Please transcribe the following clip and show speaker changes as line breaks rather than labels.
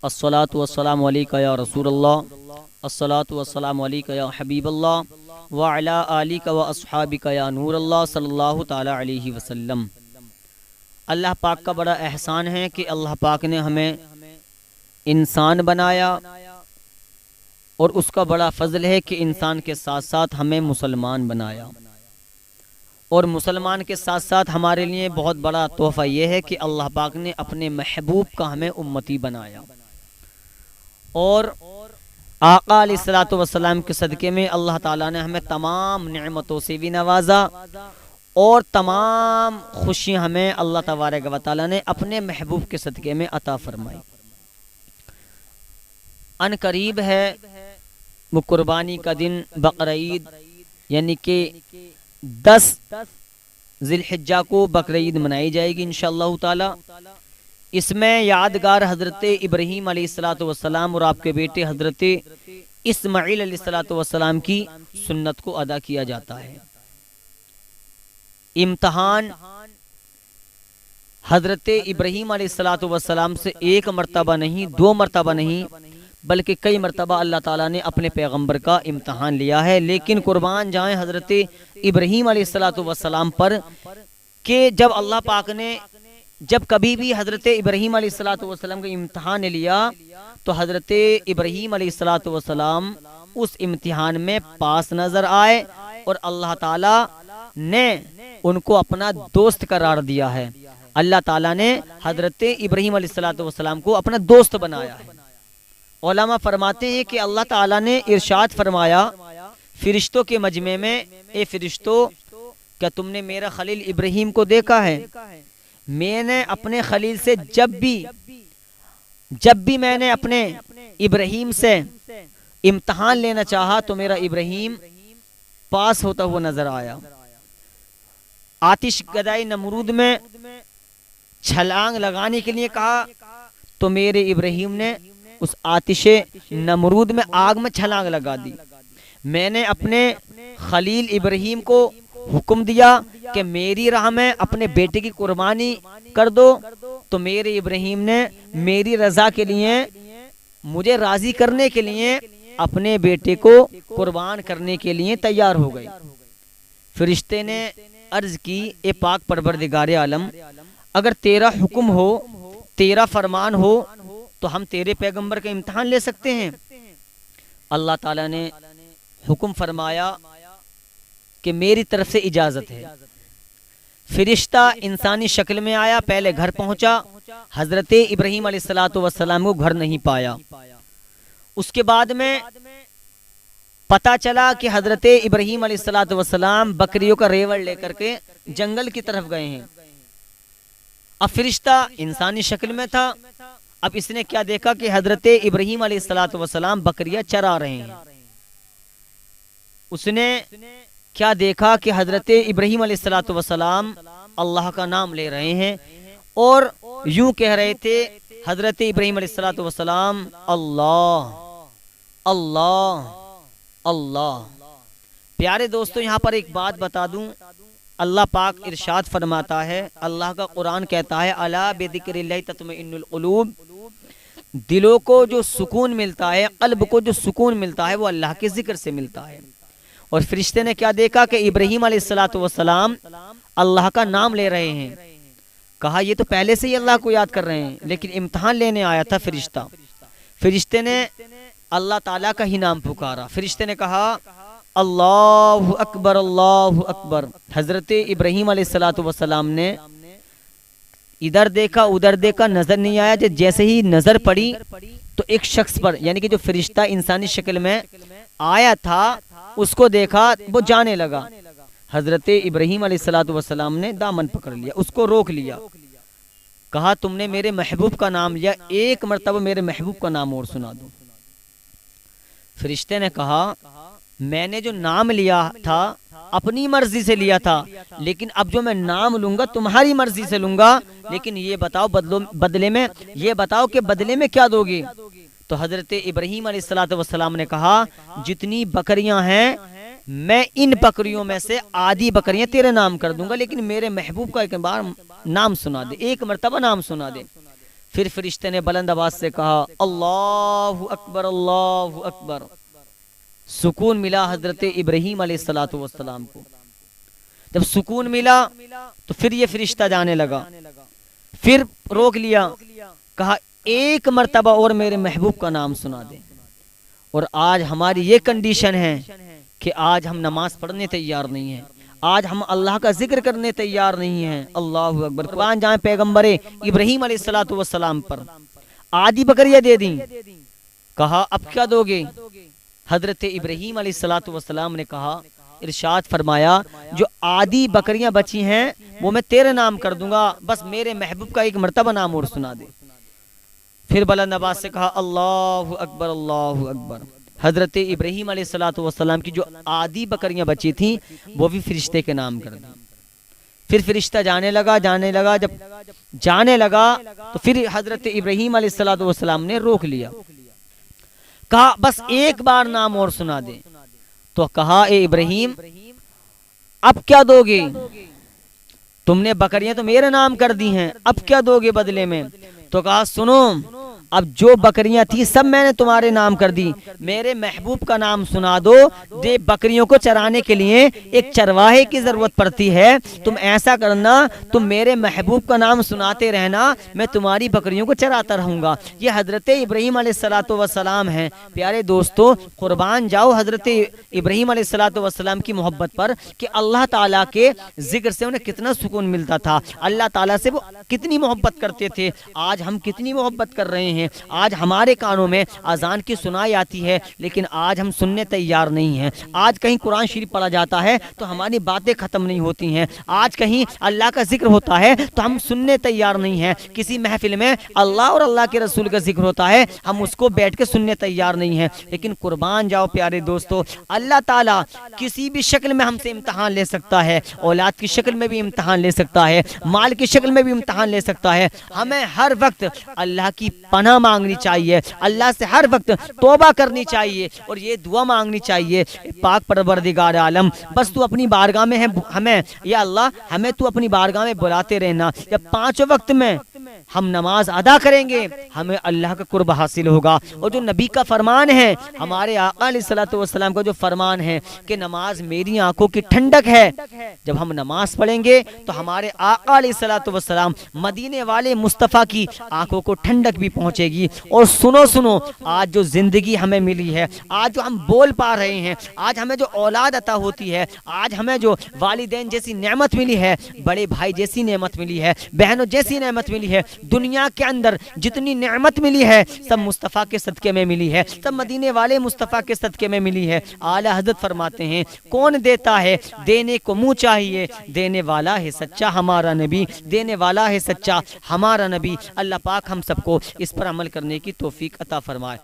الصلاۃ والسلام علیک یا رسول اللہ، الصلاۃ والسلام علیک یا حبیب اللہ وعلی آلک و اصحابک یا نور اللہ صلی اللہ تعالی علیہ وسلم۔ اللہ پاک کا بڑا احسان ہے کہ اللہ پاک نے ہمیں انسان بنایا، اور اس کا بڑا فضل ہے کہ انسان کے ساتھ ساتھ ہمیں مسلمان بنایا، اور مسلمان کے ساتھ ساتھ ہمارے لیے بہت بڑا تحفہ یہ ہے کہ اللہ پاک نے اپنے محبوب کا ہمیں امتی بنایا، اور آقا علیہ الصلوۃ والسلام کے صدقے میں اللہ تعالیٰ نے ہمیں تمام نعمتوں سے بھی نوازا، اور تمام خوشیاں ہمیں اللہ تبارک و تعالیٰ نے اپنے محبوب کے صدقے میں عطا فرمائی۔ ان قریب ہے وہ قربانی کا دن، بقرعید، یعنی کہ 10 ذی الحجہ کو بقرعید منائی جائے گی انشاءاللہ تعالی۔ اس میں یادگار حضرت ابراہیم علیہ الصلوۃ والسلام اور آپ کے بیٹے حضرت اسماعیل علیہ الصلوۃ والسلام کی سنت کو ادا کیا جاتا ہے۔ امتحان حضرت ابراہیم علیہ الصلوۃ والسلام سے ایک مرتبہ نہیں، 2 مرتبہ نہیں، بلکہ کئی مرتبہ اللہ تعالیٰ نے اپنے پیغمبر کا امتحان لیا ہے، لیکن قربان جائیں حضرت ابراہیم علیہ الصلوۃ والسلام پر کہ جب اللہ پاک نے جب کبھی بھی حضرت ابراہیم علیہ الصلوۃ والسلام کا امتحان لیا تو حضرت ابراہیم علیہ الصلوۃ والسلام اس امتحان میں پاس نظر آئے، اور اللہ تعالیٰ نے ان کو اپنا دوست قرار دیا ہے۔ اللہ تعالیٰ نے حضرت ابراہیم علیہ الصلوۃ والسلام کو اپنا دوست بنایا ہے۔ علماء فرماتے ہیں کہ اللہ تعالیٰ نے ارشاد فرمایا فرشتوں کے مجمع میں، اے فرشتوں، کیا تم نے میرا خلیل ابراہیم کو دیکھا ہے؟ میں نے اپنے خلیل سے جب بھی میں نے اپنے ابراہیم سے امتحان لینا چاہا تو میرا ابراہیم پاس ہوتا ہوا نظر آیا۔ آتش گدائی نمرود میں چھلانگ لگانے کے لیے کہا تو میرے ابراہیم نے اس آتش نمرود میں آگ میں چھلانگ لگا دی۔ میں نے اپنے خلیل ابراہیم کو حکم دیا کہ میری راہ میں اپنے بیٹے کی قربانی کر دو، تو میرے ابراہیم نے میری رضا کے لیے، مجھے راضی کرنے کے لیے اپنے بیٹے کو قربان کرنے کے لیے تیار ہو گئے۔ فرشتے نے عرض کی، اے پاک پروردگار عالم، اگر تیرا حکم ہو، تیرا فرمان ہو تو ہم تیرے پیغمبر کا امتحان لے سکتے ہیں۔ اللہ تعالیٰ نے حکم فرمایا کہ میری طرف سے اجازت ہے۔ فرشتہ انسانی شکل میں آیا، پہلے گھر پہنچا، حضرت ابراہیم علیہ الصلوۃ والسلام کو گھر نہیں پایا۔ اس کے بعد میں پتا چلا کہ حضرت ابراہیم علیہ الصلوۃ والسلام بکریوں کا ریوڑ لے کر کے جنگل کی طرف گئے ہیں۔ اب فرشتہ انسانی شکل میں تھا، اب اس نے کیا دیکھا کہ حضرت ابراہیم علیہ الصلوۃ والسلام بکریاں چرا رہے ہیں۔ اس نے کیا دیکھا کہ حضرت ابراہیم علیہ الصلوۃ والسلام اللہ کا نام لے رہے ہیں، اور یوں کہہ رہے تھے حضرت ابراہیم علیہ الصلوۃ والسلام، اللہ اللہ اللہ۔ پیارے دوستو، یہاں پر ایک بات بتا دوں، اللہ پاک ارشاد فرماتا ہے، اللہ کا قرآن کہتا ہے، الا بذکر اللہ تطمئن القلوب، دلوں کو جو سکون ملتا ہے، قلب کو جو سکون ملتا ہے، وہ اللہ کے ذکر سے ملتا ہے۔ اور فرشتے نے کیا دیکھا کہ ابراہیم علیہ الصلوۃ والسلام اللہ کا نام لے رہے ہیں۔ کہا یہ تو پہلے سے ہی اللہ کو یاد کر رہے ہیں، لیکن امتحان لینے آیا تھا فرشتہ۔ فرشتے نے اللہ تعالیٰ کا ہی نام پکارا۔ فرشتے نے کہا اللہ اکبر اللہ اکبر۔ حضرت ابراہیم علیہ الصلوۃ والسلام نے ادھر دیکھا ادھر دیکھا، نظر نہیں آیا۔ جیسے ہی نظر پڑی تو ایک شخص پر، یعنی کہ جو فرشتہ انسانی شکل میں آیا تھا، اس کو دیکھا، وہ جانے لگا۔ حضرت ابراہیم علیہ الصلوۃ والسلام نے دامن پکڑ لیا، اس کو روک لیا، کہا تم نے میرے محبوب کا نام لیا، ایک مرتبہ میرے محبوب کا نام اور سنا دو۔ فرشتے نے کہا میں نے جو نام لیا تھا اپنی مرضی سے لیا تھا، لیکن اب جو میں نام لوں گا تمہاری مرضی سے لوں گا، لیکن یہ بتاؤ بدلے میں کیا دو گے؟ تو حضرت ابراہیم علیہ الصلوۃ والسلام نے کہا جتنی بکریاں ہیں میں ان بکریوں میں سے آدھی بکریاں تیرے نام کر دوں گا، لیکن میرے محبوب کا ایک بار نام سنا دے، ایک مرتبہ نام سنا دے۔ پھر فرشتے نے بلند آواز سے کہا اللہ اکبر اللہ اکبر۔ سکون ملا حضرت ابراہیم علیہ الصلوۃ والسلام کو۔ جب سکون ملا تو پھر یہ فرشتہ جانے لگا، پھر روک لیا، کہا ایک مرتبہ اور میرے محبوب کا نام سنا دیں۔ اور آج ہماری یہ کنڈیشن ہے کہ آج ہم نماز پڑھنے تیار نہیں ہیں، آج ہم اللہ کا ذکر کرنے تیار نہیں ہیں۔ اللہ اکبر۔ قربان جائیں پیغمبر ابراہیم علیہ الصلوۃ والسلام پر، آدھی بکریاں دے دیں، کہا اب کیا دو گے؟ حضرت ابراہیم علیہ الصلوۃ والسلام نے کہا، ارشاد فرمایا جو آدھی بکریاں بچی ہیں وہ میں تیرے نام کر دوں گا، بس میرے محبوب کا ایک مرتبہ نام اور سنا دے۔ پھر بلند آواز سے کہا اللہ اکبر اللہ اکبر۔ حضرت ابراہیم علیہ الصلوۃ والسلام کی جو آدھی بکریاں بچی تھیں وہ بھی فرشتے کے نام کر دی۔ پھر فرشتہ جانے لگا، جب جانے لگا تو پھر حضرت ابراہیم علیہ الصلوۃ والسلام نے روک لیا، کہا بس ایک بار نام اور سنا دے۔ تو کہا اے ابراہیم اب کیا دو گے؟ تم نے بکریاں تو میرے نام کر دی ہیں، اب کیا دو گے بدلے میں؟ تو کہا سنو، اب جو بکریاں تھی سب میں نے تمہارے نام کر دی، میرے محبوب کا نام سنا دو۔ دے بکریوں کو چرانے کے لیے ایک چرواہے کی ضرورت پڑتی ہے، تم ایسا کرنا، تم میرے محبوب کا نام سناتے رہنا، میں تمہاری بکریوں کو چراتا رہوں گا۔ یہ حضرت ابراہیم علیہ الصلوۃ والسلام ہیں۔ پیارے دوستو، قربان جاؤ حضرت ابراہیم علیہ الصلوۃ والسلام کی محبت پر کہ اللہ تعالیٰ کے ذکر سے انہیں کتنا سکون ملتا تھا، اللہ تعالیٰ سے وہ کتنی محبت کرتے تھے۔ آج ہم کتنی محبت کر رہے ہیں، آج ہمارے کانوں میں اذان کی سنائی آتی ہے لیکن آج ہم سننے تیار نہیں ہیں۔ آج کہیں قرآن شریف پڑھا جاتا ہے تو ہماری باتیں ختم نہیں ہوتی ہیں، آج کہیں اللہ کا ذکر ہوتا ہے تو ہم سننے تیار نہیں ہیں، کسی محفل میں اللہ اور اللہ کے رسول کا ذکر ہوتا ہے ہم اس کو بیٹھ کے سننے تیار نہیں ہیں۔ لیکن قربان جاؤ پیارے دوستو، اللہ تعالیٰ کسی بھی شکل میں ہم سے امتحان لے سکتا ہے، اولاد کی شکل میں بھی امتحان لے سکتا ہے، مال کی شکل میں بھی امتحان لے سکتا ہے۔ ہمیں ہر وقت اللہ کی پناہ مانگنی چاہیے، اللہ سے ہر وقت توبہ کرنی چاہیے اور یہ دعا مانگنی چاہیے، پاک پروردگار عالم بس تو اپنی بارگاہ میں ہے، ہمیں یا اللہ ہمیں تو اپنی بارگاہ میں بلاتے رہنا۔ جب 5 وقت میں ہم نماز ادا کریں گے ہمیں اللہ کا قرب حاصل ہوگا۔ اور جو نبی کا فرمان ہے، ہمارے آقا علیہ الصلوۃ والسلام کا جو فرمان ہے کہ نماز میری آنکھوں کی ٹھنڈک ہے، جب ہم نماز پڑھیں گے تو ہمارے آقا علیہ الصلوۃ والسلام مدینے والے مصطفیٰ کی آنکھوں کو ٹھنڈک بھی پہنچے گی۔ اور سنو آج جو زندگی ہمیں ملی ہے، آج جو ہم بول پا رہے ہیں، آج ہمیں جو اولاد عطا ہوتی ہے، آج ہمیں جو والدین جیسی نعمت ملی ہے، بڑے بھائی جیسی نعمت ملی ہے، بہنوں جیسی نعمت ملی ہے، دنیا کے اندر جتنی نعمت ملی ہے سب مصطفیٰ کے صدقے میں ملی ہے، سب مدینے والے مصطفیٰ کے صدقے میں ملی ہے۔ اعلی حضرت فرماتے ہیں کون دیتا ہے؟ دینے کو منہ چاہیے، دینے والا ہے سچا ہمارا نبی، دینے والا ہے سچا ہمارا نبی۔ اللہ پاک ہم سب کو اس پر عمل کرنے کی توفیق عطا فرمائے۔